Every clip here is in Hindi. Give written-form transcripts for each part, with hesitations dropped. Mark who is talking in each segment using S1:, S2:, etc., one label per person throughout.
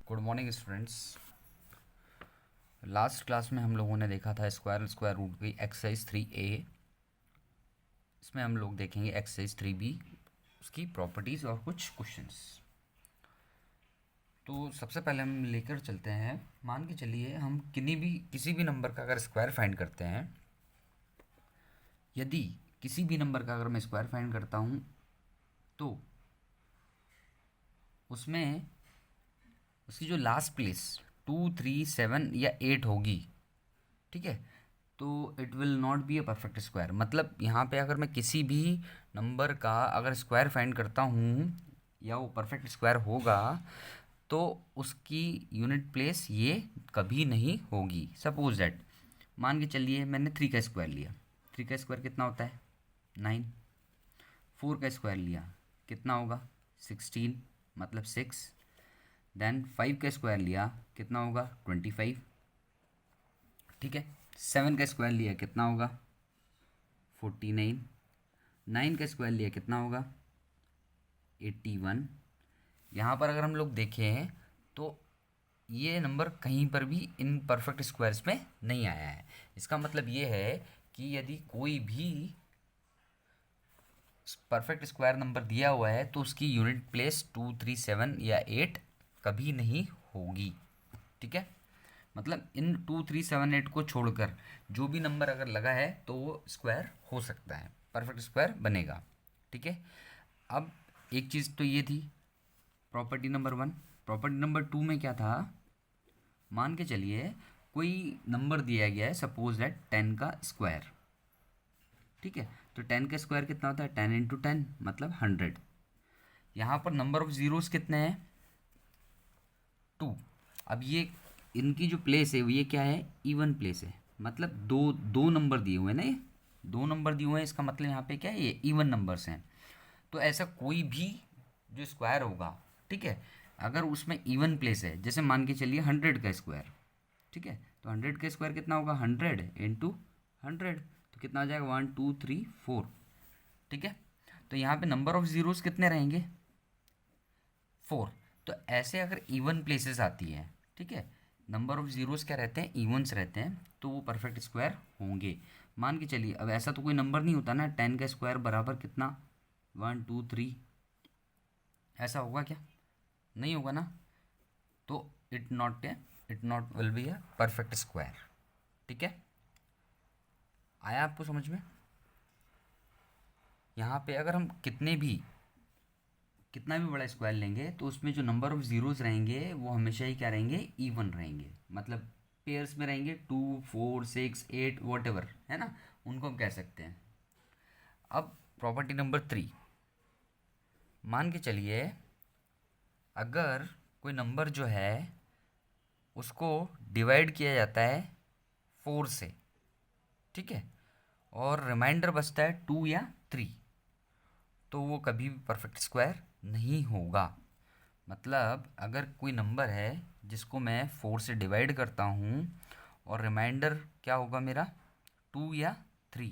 S1: Good morning students. Last class में हम लोगों ने देखा था स्क्वायर रूट की एक्सरसाइज 3A। इसमें हम लोग देखेंगे एक्सरसाइज 3B, उसकी प्रॉपर्टीज़ और कुछ क्वेश्चंस। तो सबसे पहले हम लेकर चलते हैं, मान के चलिए हम किसी भी नंबर का अगर स्क्वायर फाइंड करते हैं, यदि किसी भी नंबर का अगर मैं स्क्वायर फाइंड करता हूँ तो उसमें उसकी जो लास्ट प्लेस 2, 3, 7 या 8 होगी, ठीक है, तो it will not be a perfect square. मतलब यहाँ पे अगर मैं किसी भी नंबर का अगर स्क्वायर फाइंड करता हूँ या वो परफेक्ट स्क्वायर होगा तो उसकी यूनिट प्लेस ये कभी नहीं होगी। सपोज दैट मान के चलिए मैंने 3 का स्क्वायर लिया। 3 का स्क्वायर कितना होता है? 9। 4 का स्क्वायर लिया, कितना होगा? 16, मतलब 6। देन 5 का स्क्वायर लिया, कितना होगा? 25, ठीक है। 7 का स्क्वायर लिया, कितना होगा? 49। 9 का स्क्वायर लिया, कितना होगा? 81। यहाँ पर अगर हम लोग देखें तो ये नंबर कहीं पर भी इन परफेक्ट स्क्वायर्स में नहीं आया है। इसका मतलब ये है कि यदि कोई भी परफेक्ट स्क्वायर नंबर दिया हुआ है तो उसकी यूनिट प्लेस 2, 3, 7 या 8 कभी नहीं होगी, ठीक है। मतलब इन 2, 3, 7, 8 को छोड़कर जो भी नंबर अगर लगा है तो वो स्क्वायर हो सकता है, परफेक्ट स्क्वायर बनेगा, ठीक है। अब एक चीज़ तो ये थी प्रॉपर्टी नंबर 1। प्रॉपर्टी नंबर 2 में क्या था? मान के चलिए कोई नंबर दिया गया है, सपोज दैट 10 का स्क्वायर, ठीक है। तो 10 का स्क्वायर कितना होता है? 10 इंटू 10 मतलब 100। यहाँ पर नंबर ऑफ ज़ीरोज़ कितने हैं? 2। अब ये इनकी जो प्लेस है वो ये क्या है? इवन प्लेस है। मतलब दो दो नंबर दिए हुए हैं ना, ये 2 नंबर दिए हुए हैं, इसका मतलब यहाँ पे क्या है? ये इवन नंबर्स हैं। तो ऐसा कोई भी जो स्क्वायर होगा, ठीक है, अगर उसमें इवन प्लेस है, जैसे मान के चलिए 100 का स्क्वायर, ठीक है, तो 100 का स्क्वायर कितना होगा? 100 इंटू 100, तो कितना आ जाएगा? 1, 2, 3, 4, ठीक है। तो यहाँ पे नंबर ऑफ ज़ीरोज़ कितने रहेंगे? 4। तो ऐसे अगर इवन प्लेसेस आती हैं, ठीक है, नंबर ऑफ ज़ीरोज़ क्या रहते हैं? इवन्स रहते हैं, तो वो परफेक्ट स्क्वायर होंगे। मान के चलिए अब ऐसा तो कोई नंबर नहीं होता ना, 10 का स्क्वायर बराबर कितना? 1, 2, 3, ऐसा होगा क्या? नहीं होगा ना। तो it not will be a perfect square, ठीक है। आया आपको समझ में? यहाँ पे अगर हम कितना भी बड़ा स्क्वायर लेंगे तो उसमें जो नंबर ऑफ ज़ीरोज़ रहेंगे वो हमेशा ही क्या रहेंगे? इवन रहेंगे। मतलब पेयर्स में रहेंगे, 2, 4, 6, 8 वॉट एवर, है ना, उनको हम कह सकते हैं। अब प्रॉपर्टी नंबर 3, मान के चलिए अगर कोई नंबर जो है उसको डिवाइड किया जाता है 4 से, ठीक है, और रिमाइंडर बचता है 2 या 3, तो वो कभी भी परफेक्ट स्क्वायर नहीं होगा। मतलब अगर कोई नंबर है जिसको मैं 4 से डिवाइड करता हूँ और रिमाइंडर क्या होगा मेरा? 2 या 3,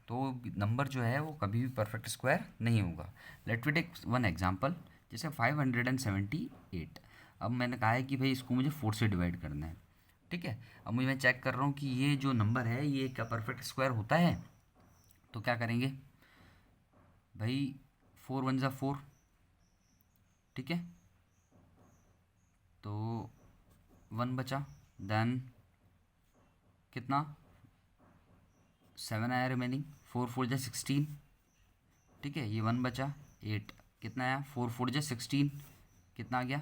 S1: तो नंबर जो है वो कभी भी परफेक्ट स्क्वायर नहीं होगा। Let we take one example, जैसे 578। अब मैंने कहा है कि भाई इसको मुझे 4 से डिवाइड करना है, ठीक है। अब मैं चेक कर रहा हूँ कि ये जो नंबर है ये क्या परफेक्ट स्क्वायर होता है। तो क्या करेंगे भाई? 4 1 जा 4, ठीक है, तो 1 बचा। देन कितना? 7 आया रिमेनिंग। 4 4 जा 16, ठीक है, ये 1 बचा। 8 कितना आया? 4 4 जा 16, कितना आ गया?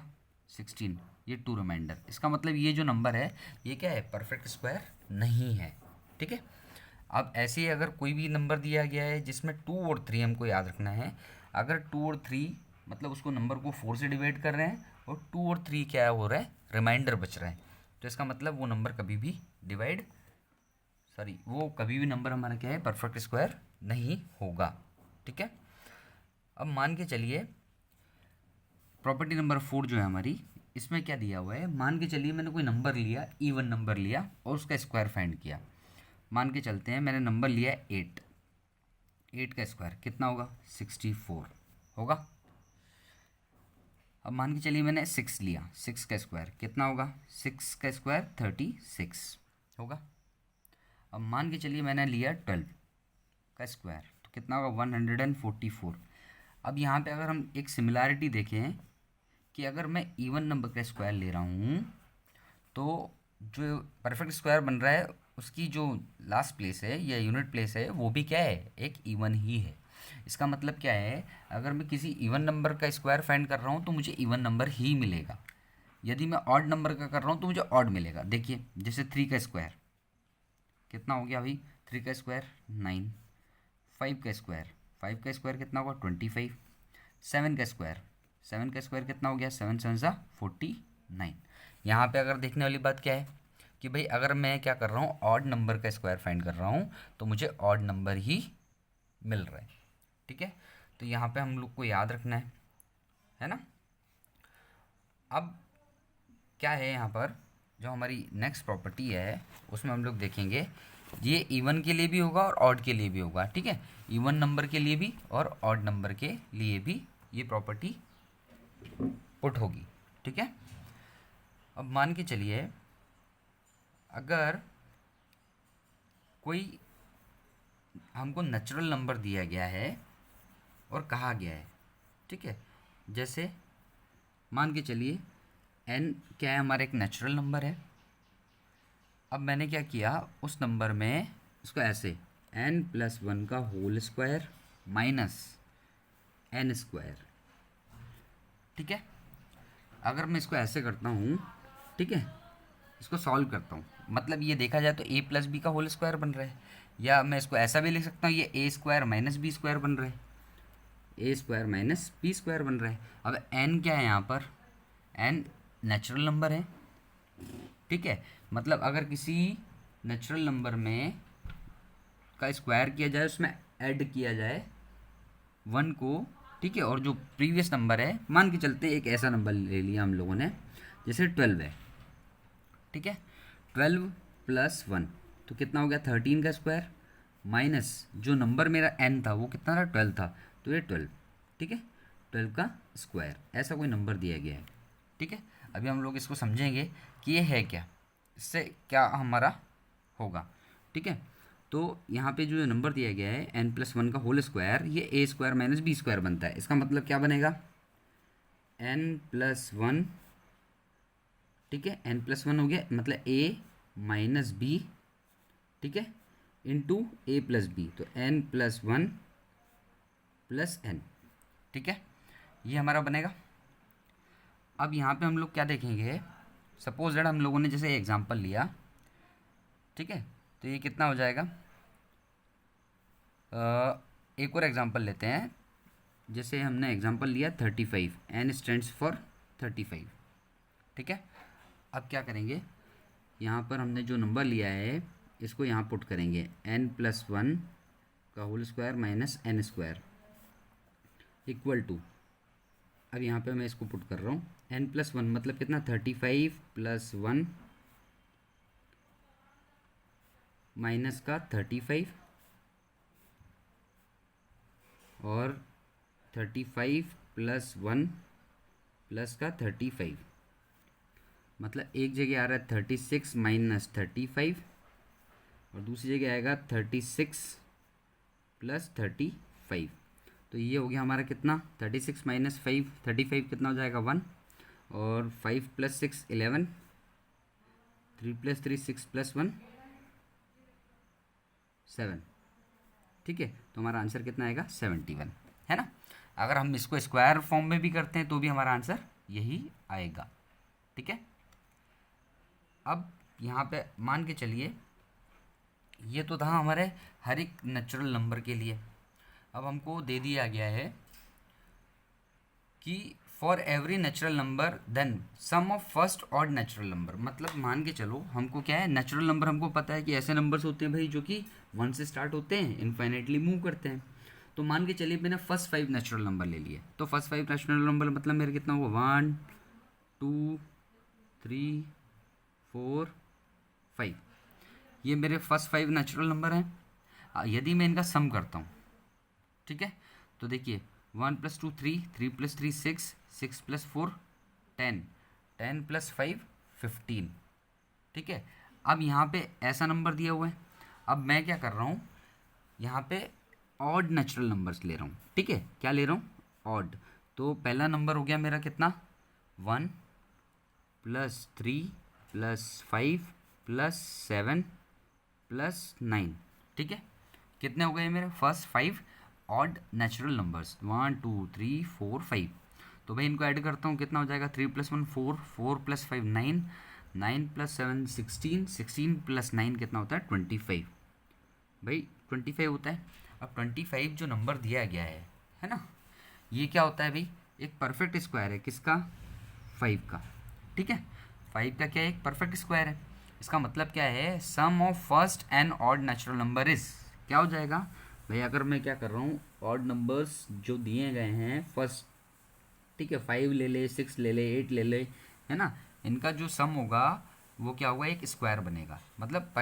S1: 16। ये 2 रिमाइंडर। इसका मतलब ये जो नंबर है ये क्या है? परफेक्ट स्क्वायर नहीं है, ठीक है। अब ऐसे ही अगर कोई भी नंबर दिया गया है जिसमें 2 और 3 हमको याद रखना है। अगर 2 और 3 मतलब उसको नंबर को 4 से डिवाइड कर रहे हैं और 2 और 3 क्या हो रहा है? रिमाइंडर बच रहा है, तो इसका मतलब वो नंबर कभी भी वो कभी भी नंबर हमारा क्या है? परफेक्ट स्क्वायर नहीं होगा, ठीक है। अब मान के चलिए प्रॉपर्टी नंबर 4 जो है हमारी, इसमें क्या दिया हुआ है? मान के चलिए मैंने कोई नंबर लिया, इवन नंबर लिया और उसका स्क्वायर फाइंड किया। मान के चलते हैं मैंने नंबर लिया 8। 8 का स्क्वायर कितना होगा? 64 होगा। अब मान के चलिए मैंने 6 लिया, 6 का स्क्वायर कितना होगा, 6 का स्क्वायर 36 होगा। अब मान के चलिए मैंने लिया 12 का स्क्वायर, तो कितना होगा 144। अब यहाँ पे अगर हम एक सिमिलैरिटी देखें कि अगर मैं इवन नंबर का स्क्वायर ले रहा हूँ तो जो परफेक्ट स्क्वायर बन रहा है उसकी जो लास्ट प्लेस है या यूनिट प्लेस है वो भी क्या है, एक इवन ही है। इसका मतलब क्या है, अगर मैं किसी इवन नंबर का स्क्वायर फाइंड कर रहा हूँ तो मुझे इवन नंबर ही मिलेगा। यदि मैं ऑड नंबर का कर रहा हूँ तो मुझे ऑड मिलेगा। देखिए जैसे 3 का स्क्वायर कितना हो गया भाई, 3 का स्क्वायर 9, 5 का स्क्वायर कितना होगा 25, 7 का स्क्वायर कितना हो गया 7 7 सा 49। यहाँ पे अगर देखने वाली बात क्या है कि भाई अगर मैं क्या कर रहा हूँ, ऑड नंबर का स्क्वायर फाइंड कर रहा हूँ तो मुझे ऑड नंबर ही मिल रहा है। ठीक है, तो यहाँ पे हम लोग को याद रखना है ना। अब क्या है यहाँ पर, जो हमारी नेक्स्ट प्रॉपर्टी है उसमें हम लोग देखेंगे ये इवन के लिए भी होगा और ऑड के लिए भी होगा। ठीक है, इवन नंबर के लिए भी और ऑड नंबर के लिए भी ये प्रॉपर्टी पुट होगी। ठीक है, अब मान के चलिए अगर कोई हमको नेचुरल नंबर दिया गया है और कहा गया है, ठीक है, जैसे मान के चलिए n क्या है, हमारा एक नेचुरल नंबर है। अब मैंने क्या किया, उस नंबर में इसको ऐसे n+1 का whole square minus n square. ठीक है, अगर मैं इसको ऐसे करता हूँ, ठीक है, इसको सॉल्व करता हूँ, मतलब ये देखा जाए तो a+b का होल स्क्वायर बन रहा है, या मैं इसको ऐसा भी लिख सकता हूँ, ये a² माइनस b स्क्वायर बन रहा है, a² माइनस b स्क्वायर बन रहा है। अब n क्या है यहाँ पर, n नेचुरल नंबर है। ठीक है, मतलब अगर किसी नेचुरल नंबर में का स्क्वायर किया जाए, उसमें ऐड किया जाए 1 को, ठीक है, और जो प्रीवियस नंबर है, मान के चलते एक ऐसा नंबर ले लिया हम लोगों ने जैसे 12 है। ठीक है, 12 + 1 तो कितना हो गया 13 का स्क्वायर, माइनस जो नंबर मेरा n था वो कितना था 12 था, तो ये 12। ठीक है, 12 का स्क्वायर, ऐसा कोई नंबर दिया गया है। ठीक है, अभी हम लोग इसको समझेंगे कि ये है क्या, इससे क्या हमारा होगा। ठीक है, तो यहाँ पे जो नंबर दिया गया है n+1 का होल स्क्वायर, ये a² माइनस b स्क्वायर बनता है। इसका मतलब क्या बनेगा, n+1, ठीक है, n+1 हो गया, मतलब a माइनस b, ठीक है, इंटू a+b, तो n+1 + n। ठीक है, ये हमारा बनेगा। अब यहाँ पे हम लोग क्या देखेंगे, सपोज दैट हम लोगों ने जैसे एग्जांपल लिया, ठीक है, तो ये कितना हो जाएगा, एक और एग्जांपल लेते हैं। जैसे हमने एग्जांपल लिया 35, n स्टैंड्स फॉर 35। ठीक है, अब क्या करेंगे, यहाँ पर हमने जो नंबर लिया है इसको यहाँ पुट करेंगे, n+1 का whole square minus n square equal to, अब यहाँ पे मैं इसको पुट कर रहा हूँ, n+1 मतलब कितना 35 + 1 माइनस का 35 और 35 + 1 प्लस का 35, मतलब एक जगह आ रहा है 36 माइनस 35 और दूसरी जगह आएगा 36 + 35। तो ये हो गया हमारा कितना 36 माइनस 5, 35 कितना हो जाएगा 1, और 5 + 6 11, 3 + 3 6 + 1 7। ठीक है, तो हमारा आंसर कितना आएगा 71, है ना। अगर हम इसको स्क्वायर फॉर्म में भी करते हैं तो भी हमारा आंसर यही आएगा। ठीक है, अब यहाँ पे मान के चलिए ये तो था हमारे हर एक नेचुरल नंबर के लिए। अब हमको दे दिया गया है कि for every natural number then sum of first odd natural number, मतलब मान के चलो हमको क्या है, नेचुरल नंबर हमको पता है कि ऐसे नंबर्स होते हैं भाई जो कि 1 से स्टार्ट होते हैं, इनफाइनाइटली मूव करते हैं। तो मान के चलिए मैंने फर्स्ट 5 नेचुरल नंबर ले लिए, तो फर्स्ट 5 नेचुरल नंबर मतलब मेरे कितना होगा 1 2 3 4 5, ये मेरे फर्स्ट 5 नेचुरल नंबर हैं। यदि मैं इनका सम करता हूँ, ठीक है, तो देखिए 1 + 2 3, 3 + 3 6, 6 + 4 10, 10 + 5 15। ठीक है, अब यहाँ पे ऐसा नंबर दिया हुआ है। अब मैं क्या कर रहा हूँ, यहाँ पे ऑड नेचुरल नंबर्स ले रहा हूँ। ठीक है, क्या ले रहा हूँ, ऑड। तो पहला नंबर हो गया मेरा कितना, 1 + 3 + 5 + 7 + 9। ठीक है, कितने हो गए मेरे फर्स्ट 5 ऑड नेचुरल नंबर्स, 1 2 3 4 5। तो भाई इनको ऐड करता हूँ, कितना हो जाएगा, 3 + 1 4, 4 + 5 9, 9 + 7 16, 16 + 9 कितना होता है, 25। भाई 25 होता है। अब 25 जो नंबर दिया गया है ना, ये क्या होता है भाई, एक परफेक्ट स्क्वायर है, किसका, 5 का। ठीक है, 5 का क्या है, एक परफेक्ट स्क्वायर है। इसका मतलब क्या है, sum of first and odd natural number is, क्या हो जाएगा भाई, अगर मैं क्या कर रहा हूँ, ऑड नंबर्स जो दिए गए हैं फर्स्ट, ठीक है, 5 ले ले, 6 ले ले, 8 ले ले, है ना, इनका जो सम होगा वो क्या होगा, एक स्क्वायर बनेगा, मतलब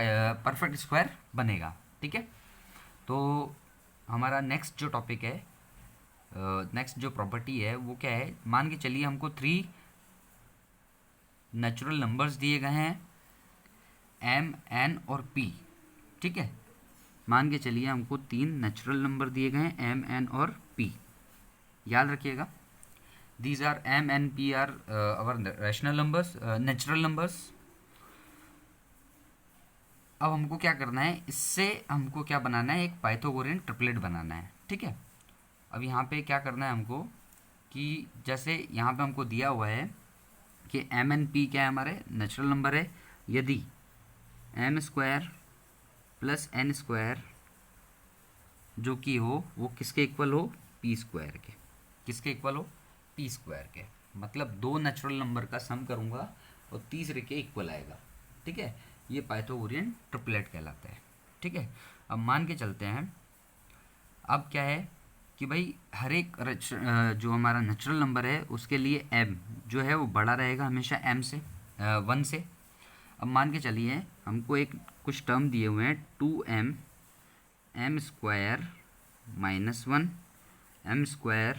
S1: परफेक्ट स्क्वायर बनेगा। ठीक है, तो हमारा नेक्स्ट जो टॉपिक है, नेक्स्ट जो प्रॉपर्टी है वो क्या है, मान के चलिए हमको 3 नेचुरल नंबर्स दिए गए हैं, m n और p। ठीक है, मान के चलिए हमको 3 नेचुरल नंबर दिए गए हैं, m n और p। याद रखिएगा, these are m n p are our rational numbers, natural numbers. अब हमको क्या करना है, इससे हमको क्या बनाना है, एक पाइथागोरियन ट्रिपलेट बनाना है। ठीक है, अब यहाँ पे क्या करना है हमको, कि जैसे यहाँ पे हमको दिया हुआ है कि m n p क्या है, हमारे नेचुरल नंबर है, यदि m² + n² जो कि हो वो किसके इक्वल हो, p² के। किसके इक्वल हो, p² के। मतलब दो नेचुरल नंबर का सम करूँगा और तीसरे के इक्वल आएगा। ठीक है, ये पाइथागोरियन ट्रिपलेट कहलाता है। ठीक है, अब मान के चलते हैं, अब क्या है कि भाई हर एक जो हमारा नेचुरल नंबर है उसके लिए m जो है वो बड़ा रहेगा हमेशा m से, 1 से। अब मान के चलिए हमको एक कुछ टर्म दिए हुए हैं, 2m m² -1 m²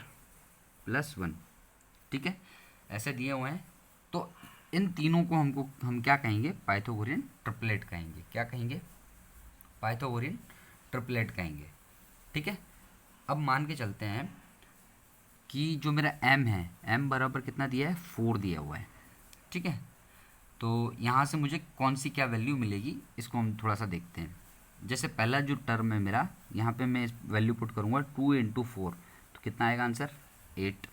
S1: +1। ठीक है, ऐसे दिए हुए हैं। तो इन तीनों को हम क्या कहेंगे, पाइथागोरियन ट्रिपलेट कहेंगे। क्या कहेंगे, पाइथागोरियन ट्रिपलेट कहेंगे। ठीक है, अब मान के चलते हैं कि जो मेरा m है, m बराबर कितना दिया है, 4 दिया हुआ है। ठीक है, तो यहाँ से मुझे कौन सी क्या वैल्यू मिलेगी, इसको हम थोड़ा सा देखते हैं। जैसे पहला जो टर्म है मेरा, यहाँ पे मैं वैल्यू पुट करूँगा 2 × 4, तो कितना आएगा आंसर, 8।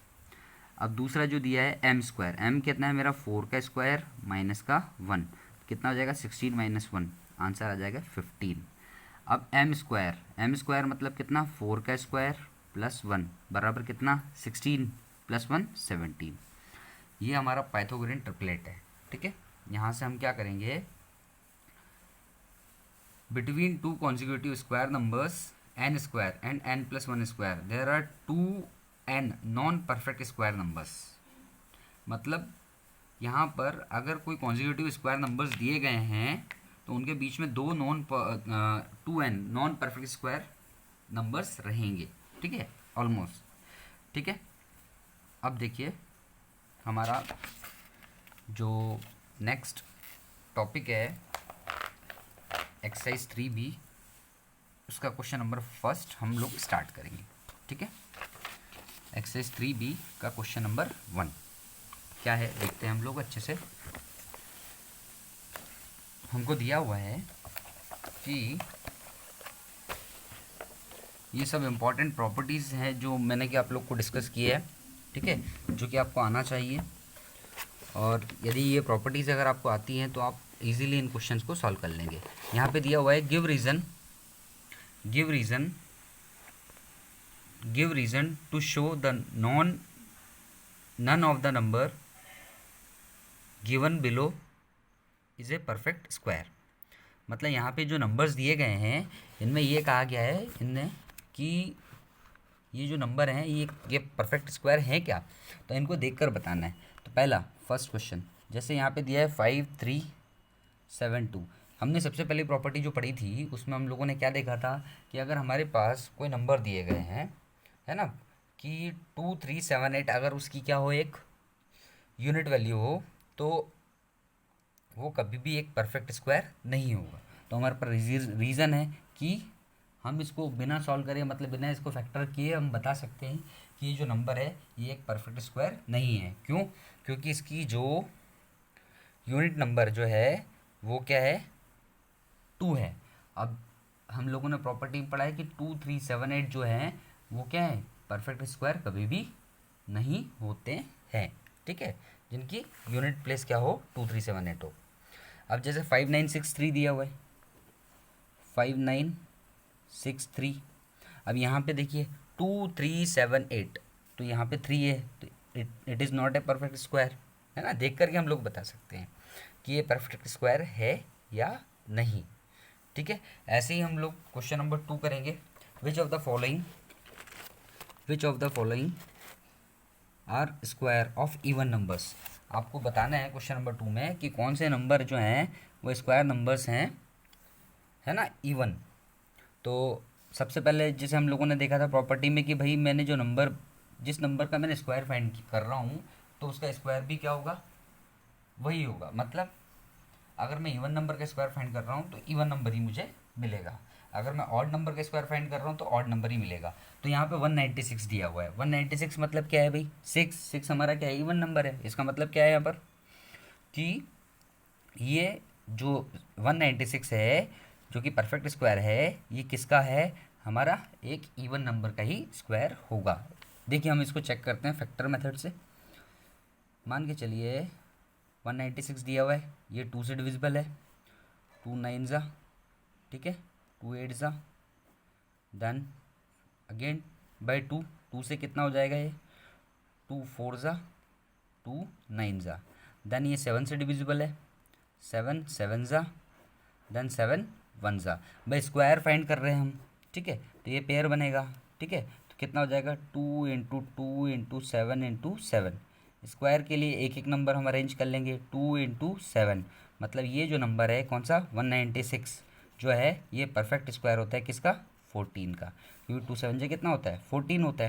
S1: अब दूसरा जो दिया है m², m कितना है मेरा, 4 का स्क्वायर माइनस का 1, कितना हो जाएगा, 16 - 1, आंसर आ जाएगा 15। अब m² मतलब कितना, 4 का स्क्वायर +1 बराबर कितना, 16 + 1 17। ये हमारा पाइथागोरियन ट्रिपलेट है। ठीक है, यहाँ से हम क्या करेंगे, between two consecutive square numbers n² and n+1² there are 2n non perfect square numbers. मतलब यहाँ पर अगर कोई कॉन्जिक्यूटिव स्क्वायर नंबर्स दिए गए हैं तो उनके बीच में 2n non perfect square numbers रहेंगे। ठीक है, ऑलमोस्ट। ठीक है, अब देखिए हमारा जो नेक्स्ट टॉपिक है एक्सरसाइज 3B, उसका क्वेश्चन नंबर फर्स्ट हम लोग स्टार्ट करेंगे। ठीक है, एक्सरसाइज 3B का क्वेश्चन नंबर 1 क्या है, देखते हैं हम लोग अच्छे से। हमको दिया हुआ है कि ये सब इम्पॉर्टेंट प्रॉपर्टीज़ हैं जो मैंने कि आप लोग को डिस्कस किए हैं। ठीक है, जो कि आपको आना चाहिए, और यदि ये प्रॉपर्टीज़ अगर आपको आती हैं तो आप इजीली इन क्वेश्चंस को सॉल्व कर लेंगे। यहाँ पे दिया हुआ है give reason to show the none of the number given below is a perfect square. मतलब यहाँ पे जो नंबर्स दिए गए हैं इनमें ये कहा गया है इनने कि ये जो नंबर हैं ये परफेक्ट स्क्वायर हैं क्या, तो इनको देखकर बताना है। तो पहला फर्स्ट क्वेश्चन, जैसे यहाँ पे दिया है 5 3 7 2। हमने सबसे पहले प्रॉपर्टी जो पढ़ी थी उसमें हम लोगों ने क्या देखा था कि अगर हमारे पास कोई नंबर दिए गए हैं, है ना, कि 2378 अगर उसकी क्या हो, एक यूनिट वैल्यू हो, तो वो कभी भी एक परफेक्ट स्क्वायर नहीं होगा। तो हमारे पास रीज़न है कि हम इसको बिना सॉल्व करे, मतलब बिना इसको फैक्टर किए हम बता सकते हैं कि ये जो नंबर है ये एक परफेक्ट स्क्वायर नहीं है। क्यों? क्योंकि इसकी जो यूनिट नंबर जो है वो क्या है, 2 है। अब हम लोगों ने प्रॉपर्टी में पढ़ा है कि 2378 जो है वो क्या है, परफेक्ट स्क्वायर कभी भी नहीं होते हैं। ठीक है, जिनकी यूनिट प्लेस क्या हो, 2378 हो। अब जैसे 5963 दिया हुआ है, 5963। अब यहाँ पे देखिए 2378, तो यहाँ पे 3 है, तो it is not a perfect square, है ना। देख करके हम लोग बता सकते हैं कि ये परफेक्ट स्क्वायर है या नहीं। ठीक है, ऐसे ही हम लोग क्वेश्चन नंबर 2 करेंगे। Which of the following are square of even numbers. आपको बताना है क्वेश्चन नंबर 2 में कि कौन से नंबर जो हैं वो स्क्वायर नंबर्स हैं, है ना, इवन। तो सबसे पहले जैसे हम लोगों ने देखा था प्रॉपर्टी में कि भाई मैंने जो नंबर, जिस नंबर का मैंने स्क्वायर फाइंड कर रहा हूँ तो उसका स्क्वायर भी क्या होगा, वही होगा। मतलब अगर मैं इवन नंबर का स्क्वायर फाइंड कर रहा हूँ तो इवन नंबर ही मुझे मिलेगा, अगर मैं ऑड नंबर का स्क्वायर फाइंड कर रहा हूँ तो ऑड नंबर ही मिलेगा। तो यहाँ पे 196 दिया हुआ है। 196 मतलब क्या है भाई, 6 हमारा क्या है, इवन नंबर है। इसका मतलब क्या है यहाँ पर कि ये जो 196 है जो कि परफेक्ट स्क्वायर है, ये किसका है, हमारा एक इवन नंबर का ही स्क्वायर होगा। देखिए हम इसको चेक करते हैं फैक्टर मेथड से। मान के चलिए 196 दिया हुआ है, ये 2 से डिविजिबल है, 2 9 ज़ा, ठीक है, 2 8 ज़ा, देन अगेन बाई 2, 2 से कितना हो जाएगा ये, 2 4 ज़ा, 2 9 ज़ा, देन ये 7 से डिविजिबल है, 7 7 ज़ा, देन 7 1 ज़ा। भाई स्क्वायर फाइंड कर रहे हैं हम, ठीक है, तो ये पेयर बनेगा। ठीक है, तो कितना हो जाएगा, 2 × 2 × 7 × 7। स्क्वायर के लिए एक एक नंबर हम अरेंज कर लेंगे, 2 × 7, मतलब ये जो नंबर है कौन सा, 196 जो है ये परफेक्ट स्क्वायर होता है किसका, 14 का। क्योंकि 2 7 जे कितना होता है, 14 होता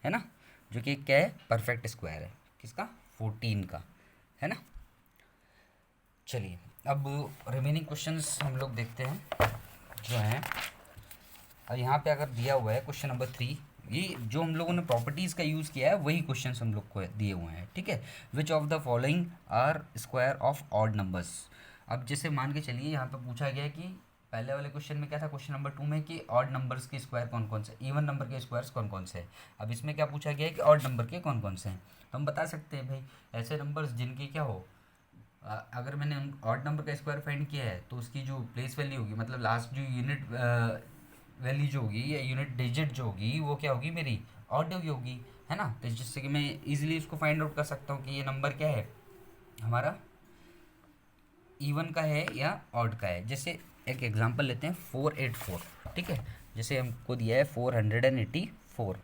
S1: है ना, जो कि क्या है, परफेक्ट स्क्वायर है किसका, 14 का, है ना। चलिए अब रिमेनिंग क्वेश्चंस हम लोग देखते हैं जो हैं। अब यहाँ पे अगर दिया हुआ है क्वेश्चन नंबर 3, ये जो हम लोगों ने प्रॉपर्टीज़ का यूज़ किया है वही क्वेश्चंस हम लोग को दिए हुए हैं। ठीक है, which of the following are square of odd numbers. अब जैसे मान के चलिए यहाँ पे पूछा गया है कि पहले वाले क्वेश्चन में क्या था, क्वेश्चन नंबर 2 में, कि ऑड नंबर्स के स्क्वायर कौन कौन से, इवन नंबर के स्क्वायर्स कौन कौन से हैं। अब इसमें क्या पूछा गया है कि ऑड नंबर के कौन कौन से हैं। तो हम बता सकते हैं भाई ऐसे नंबर्स जिनके क्या हो, अगर मैंने ऑड नंबर का स्क्वायर फाइंड किया है तो उसकी जो प्लेस वैल्यू होगी, मतलब लास्ट जो यूनिट वैल्यू जो होगी या यूनिट डिजिट जो होगी वो क्या होगी, मेरी ऑड होगी, है ना। तो जिससे कि मैं इजीली उसको फाइंड आउट कर सकता हूँ कि ये नंबर क्या है, हमारा इवन का है या ऑड का है। जैसे एक एग्जांपल लेते हैं 484, ठीक है, जैसे हमको दिया है 484,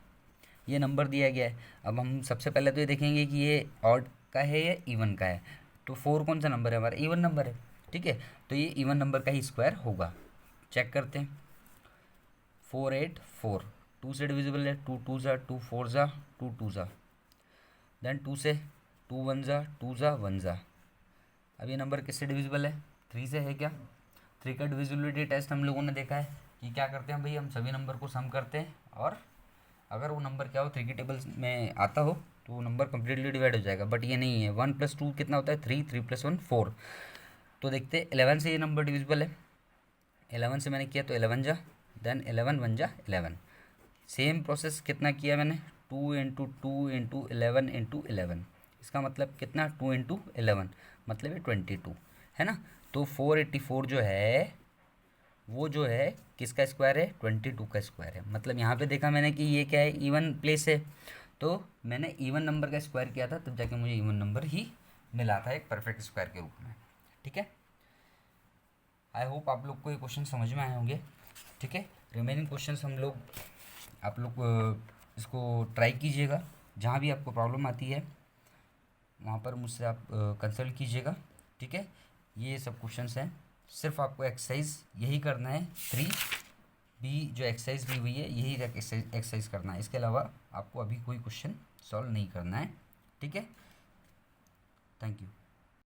S1: ये नंबर दिया गया है। अब हम सबसे पहले तो ये देखेंगे कि ये ऑड का है या इवन का है। तो 4 कौन सा नंबर है, हमारा इवन नंबर है, ठीक है, तो ये इवन नंबर का ही स्क्वायर होगा। चेक करते हैं, 484, 2 से डिविजिबल है, 2 2 ज़ा, 2 4 ज़ा, 2 2 ज़ा, देन 2 से, 2 1 ज़ा, 2 ज़ा 1 ज़ा। अब ये नंबर किससे डिविजिबल है, 3 से है क्या। 3 का डिविजिबिलिटी टेस्ट हम लोगों ने देखा है कि क्या करते हैं भाई, हम सभी नंबर को सम करते हैं और अगर वो नंबर क्या हो 3 की टेबल में आता हो तो वो नंबर कम्प्लीटली डिवाइड हो जाएगा। बट ये नहीं है, 1 + 2 कितना होता है, 3, 3 + 1 4। तो देखते हैं 11 से ये नंबर डिविजिबल है, 11 से मैंने किया तो 11 जा, देन 11 1 जा 11। सेम प्रोसेस कितना किया मैंने, 2 × 2 × 11 × 11, इसका मतलब कितना, 2 × 11 मतलब ये 22, है ना। तो 484 जो है वो जो है किसका स्क्वायर है, 22 का स्क्वायर है। मतलब यहाँ पे देखा मैंने कि ये क्या है, इवन प्लेस है, तो मैंने इवन नंबर का स्क्वायर किया था तब जाके मुझे इवन नंबर ही मिला था एक परफेक्ट स्क्वायर के रूप में। ठीक है, आई होप आप लोग को ये क्वेश्चन समझ में आए होंगे। ठीक है, रिमेनिंग क्वेश्चंस हम लोग, आप लोग इसको ट्राई कीजिएगा, जहाँ भी आपको प्रॉब्लम आती है वहाँ पर मुझसे आप कंसल्ट कीजिएगा। ठीक है, ये सब क्वेश्चंस हैं, सिर्फ आपको एक्सरसाइज यही करना है 3 बी जो एक्सरसाइज दी हुई है यही एक्सरसाइज करना है, इसके अलावा आपको अभी कोई क्वेश्चन सॉल्व नहीं करना है। ठीक है, थैंक यू।